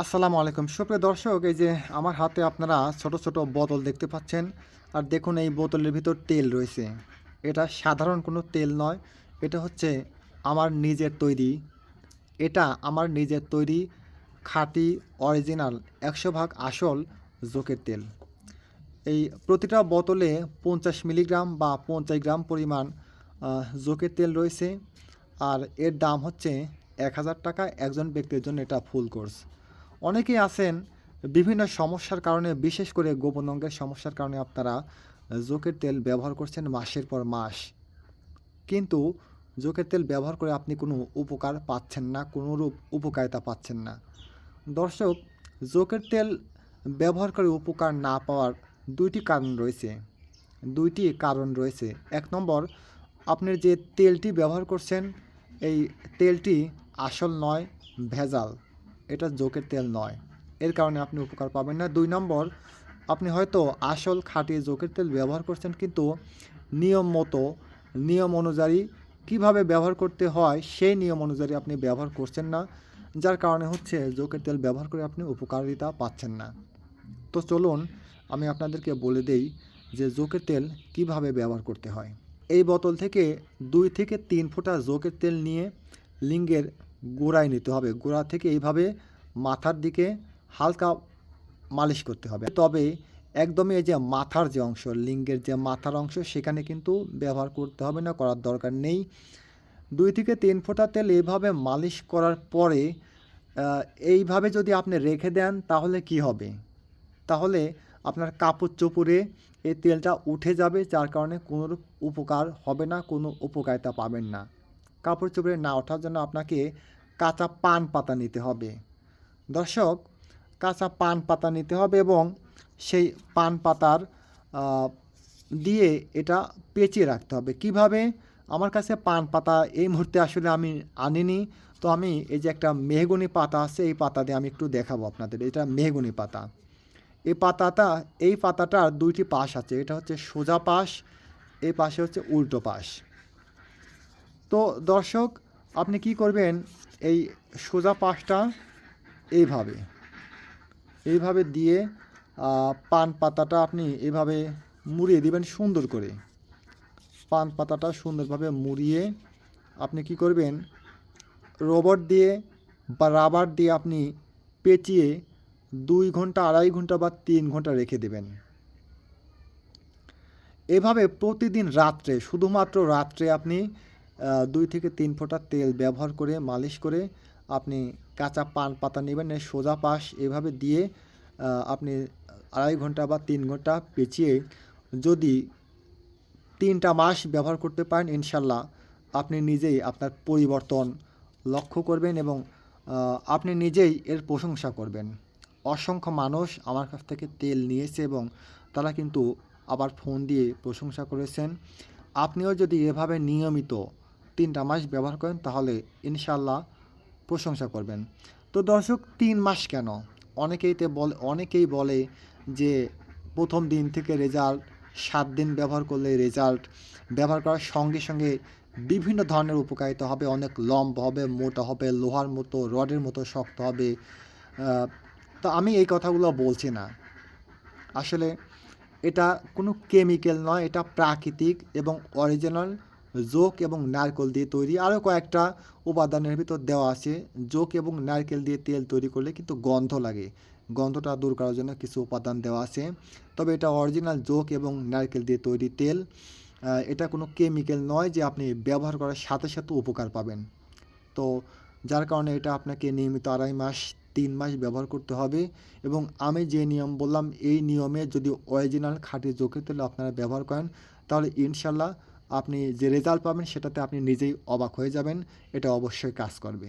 আসসালামু আলাইকুম সুপ্রিয় দর্শক, এই যে আমার হাতে আপনারা ছোট ছোট বোতল দেখতে পাচ্ছেন। আর দেখুন এই বোতলের ভিতর তেল রয়েছে। এটা সাধারণ কোনো তেল নয়। এটা হচ্ছে আমার নিজের তৈরি। এটা আমার নিজের তৈরি খাঁটি অরিজিনাল ১০০ ভাগ আসল জোকের তেল। এই প্রতিটা বোতলে ৫০ মিলিগ্রাম বা ৫০ গ্রাম পরিমাণ জোকের তেল রয়েছে। আর এর দাম হচ্ছে ১,০০০ টাকা। একজন ব্যক্তির জন্য এটা ফুল কোর্স। অনেকেই আছেন বিভিন্ন সমস্যার কারণে, বিশেষ করে গোপন অঙ্গের সমস্যার কারণে আপনারা জোকের তেল ব্যবহার করছেন মাসের পর মাস। কিন্তু জোকের তেল ব্যবহার করে আপনি কোনো উপকার পাচ্ছেন না, কোনোরূপ উপকারিতা পাচ্ছেন না। দর্শক, জোকের তেল ব্যবহার করে উপকার না পাওয়ার ২টি কারণ রয়েছে। ২টি কারণ রয়েছে। ১ নম্বর, আপনি যে তেলটি ব্যবহার করছেন, এই তেলটি আসল নয়, ভেজাল। এটা জোকের তেল নয়। এর কারণে আপনি উপকার পাবেন না। ২ নম্বর, আপনি হয়তো আসল খাঁটি জোকের তেল ব্যবহার করছেন, কিন্তু নিয়ম মতো, নিয়ম অনুযায়ী কীভাবে ব্যবহার করতে হয় সেই নিয়ম অনুযায়ী আপনি ব্যবহার করছেন না। যার কারণে হচ্ছে জোকের তেল ব্যবহার করে আপনি উপকারিতা পাচ্ছেন না। তো চলুন আমি আপনাদেরকে বলে দেই যে জোকের তেল কিভাবে ব্যবহার করতে হয়। এই বোতল থেকে ২ থেকে ৩ ফোঁটা জোকের তেল নিয়ে লিঙ্গের গোড়ায় নিতে হবে। গোড়া থেকে এইভাবে মাথার দিকে হালকা মালিশ করতে হবে। তবে একদমই এই যে মাথার যে অংশ, লিঙ্গের যে মাথার অংশ, সেখানে কিন্তু ব্যবহার করতে হবে না, করার দরকার নেই। ২ থেকে ৩ ফোঁটা তেল এইভাবে মালিশ করার পরে এইভাবে যদি আপনি রেখে দেন তাহলে কি হবে? তাহলে আপনার কাপড়-চোপড়ে এই তেলটা উঠে যাবে, যার কারণে কোনোরূপ উপকার হবে না, কোনো উপকারিতা পাবেন না। কাপড়-চোপড়ে না ওঠার জন্য আপনাকে কাঁচা পান পাতা নিতে হবে। দর্শক, কাঁচা পান পাতা নিতে হবে এবং সেই পান পাতার আ দিয়ে এটা পেঁচিয়ে রাখতে হবে। কিভাবে? আমার কাছে পান পাতা এই মুহূর্তে আসলে আমি আনিনি। তো আমি এই যে একটা মেহগনি পাতা আছে, এই পাতা দিয়ে আমি একটু দেখাবো আপনাদের। এটা মেহগনি পাতা। এই পাতাটার ২ টি পাশ আছে। এটা হচ্ছে সোজা পাশ, এই পাশে হচ্ছে উল্টো পাশ। তো দর্শক, আপনি কি করবেন? এই সোজা পাশটা এইভাবে, এইভাবে দিয়ে পান পাতাটা আপনি এভাবে মুড়িয়ে দিবেন সুন্দর করে। পান পাতাটা সুন্দরভাবে মুড়িয়ে আপনি কি করবেন? রবার দিয়ে বা রাবার দিয়ে আপনি পেঁচিয়ে ২ ঘন্টা, ২.৫ ঘন্টা বা ৩ ঘন্টা রেখে দেবেন। এভাবে প্রতিদিন রাত্রে, শুধুমাত্র রাত্রে আপনি ২ থেকে ৩ ফোঁটা তেল ব্যবহার করে মালিশ করে আপনি কাঁচা পান পাতা নেবেন, এর সোজা পাশ এভাবে দিয়ে আপনি ২.৫ ঘন্টা বা ৩ ঘন্টা পেঁচিয়ে যদি ৩টা মাস ব্যবহার করতে পারেন, ইনশাল্লাহ আপনি নিজেই আপনার পরিবর্তন লক্ষ্য করবেন এবং আপনি নিজেই এর প্রশংসা করবেন। অসংখ্য মানুষ আমার কাছ থেকে তেল নিয়েছে এবং তারা কিন্তু আবার ফোন দিয়ে প্রশংসা করেছেন। আপনিও যদি এভাবে নিয়মিত ৩টা মাস ব্যবহার করেন তাহলে ইনশাল্লাহ প্রশংসা করবেন। তো দর্শক, ৩ মাস কেন? অনেকেই বলে যে ১ম দিন থেকে রেজাল্ট, ৭ দিন ব্যবহার করলে রেজাল্ট, ব্যবহার করার সঙ্গে সঙ্গে বিভিন্ন ধরনের উপকারিতা হবে, অনেক লম্বা হবে, মোটা হবে, লোহার মতো, রডের মতো শক্ত হবে। আ তো আমি এই কথাগুলো বলছি না। আসলে এটা কোনো কেমিক্যাল নয়, এটা প্রাকৃতিক এবং অরিজিনাল জোক এবং নারকেল দিয়ে তৈরি। আরও কয়েকটা উপাদানের ভিতর দেওয়া আছে। জোক এবং নারকেল দিয়ে তেল তৈরি করলে কিন্তু গন্ধ লাগে। গন্ধটা দূর করার জন্য কিছু উপাদান দেওয়া আছে। তবে এটা অরিজিনাল জোক এবং নারকেল দিয়ে তৈরি তেল। এটা কোনো কেমিক্যাল নয় যে আপনি ব্যবহার করার সাথে সাথে উপকার পাবেন। তো যার কারণে এটা আপনাকে নিয়মিত ২.৫ মাস, ৩ মাস ব্যবহার করতে হবে এবং আমি যে নিয়ম বললাম, এই নিয়মে যদি অরিজিনাল খাঁটি জোকের তেল আপনারা ব্যবহার করেন, তাহলে ইনশাল্লাহ আপনি যে রেজাল্ট পাবেন সেটাতে আপনি নিজেই অবাক হয়ে যাবেন। এটা অবশ্যই কাজ করবে।